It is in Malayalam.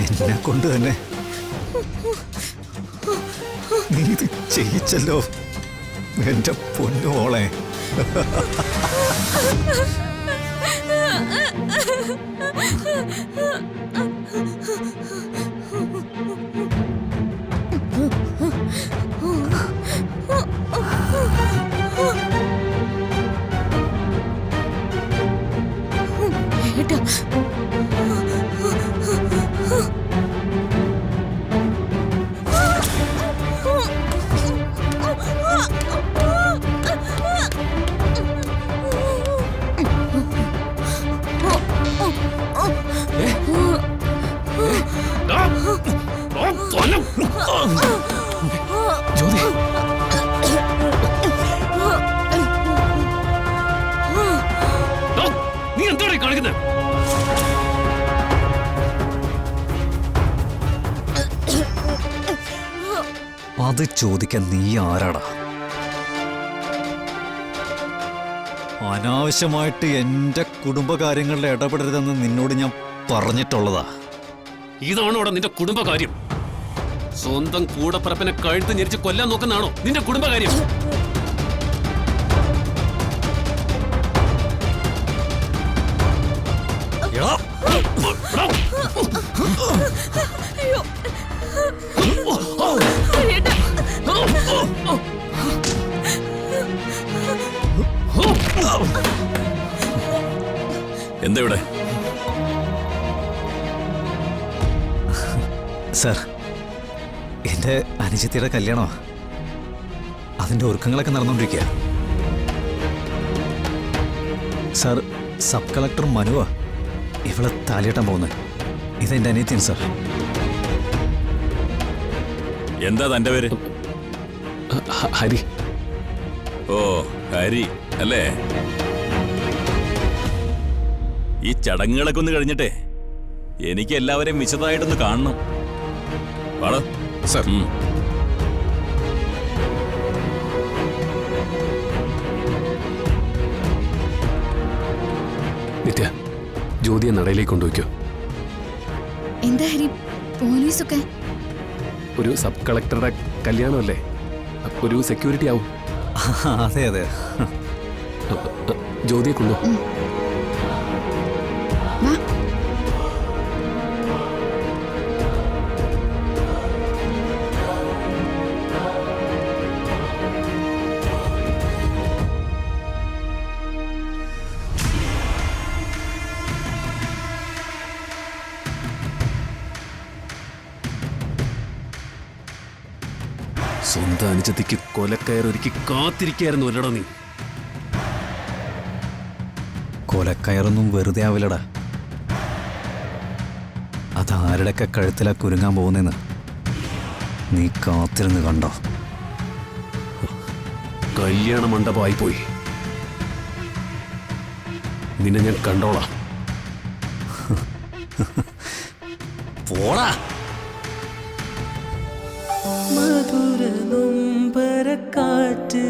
എന്നെ കൊണ്ട് തന്നെ നീ ഇത് ചെയ്യിച്ചല്ലോ എന്റെ പൊന്നുമോളെ. ജ്യോതി, നീ എന്താണ് കാണിക്കുന്നത്? അത് ചോദിക്കാൻ നീ ആരാടാ? അനാവശ്യമായിട്ട് എന്റെ കുടുംബകാര്യങ്ങളിൽ ഇടപെടരുതെന്ന് നിന്നോട് ഞാൻ പറഞ്ഞിട്ടുള്ളതാ. ഇതാണോ നിന്റെ കുടുംബകാര്യം? സ്വന്തം കൂടപ്പറപ്പിനെ കഴുത്ത് ഞെരിച്ച് കൊല്ലാൻ നോക്കുന്നതാണോ നിന്റെ കുടുംബകാര്യം? എന്താ ഇവിടെ? സാർ, എന്റെ അനുജത്തിയുടെ കല്യാണമാ. അതിന്റെ ഒരുക്കങ്ങളൊക്കെ നടന്നുകൊണ്ടിരിക്കുക. സാർ, സബ് കളക്ടർ മനുവാ ഇവളെ താലിയിട്ടാൻ പോകുന്നത്. ഇതെന്റെ അനിയത്തിയാണ് സാർ. എന്താ തന്റെ പേര്? ഹരി. ഓ, ഹരി അല്ലേ? ഈ ചടങ്ങുകളൊക്കെ ഒന്ന് കഴിഞ്ഞിട്ടേ എനിക്ക് എല്ലാവരെയും വിശദമായിട്ടൊന്ന് കാണണം. വാടോ സർ. നിത്യ, ജ്യോതിയെ നടയിലേക്ക് കൊണ്ടുവയ്ക്കോ. എന്താ ഹരി, പോലീസൊക്കെ? ഒരു സബ് കളക്ടറുടെ കല്യാണമല്ലേ, ഒരു സെക്യൂരിറ്റി ആവും. അതെ അതെ. ജ്യോതിയെ കൊണ്ടു. സ്വന്തം അനുജത്തിക്ക് കൊലക്കയറൊരുക്കി കാത്തിരിക്കായിരുന്നു അല്ലടാ നീ. കൊലക്കയറൊന്നും വെറുതെ ആവില്ലടാ. അതാരുടെയൊക്കെ കഴുത്തിലാ കുരുങ്ങാൻ പോകുന്നെന്ന് നീ കാത്തിരുന്ന് കണ്ടോ? കല്യാണ മണ്ഡപമായി പോയി. നിന്നെ ഞാൻ കണ്ടോളാം. പോടാ. മധുര നൊമ്പരക്കാറ്റ്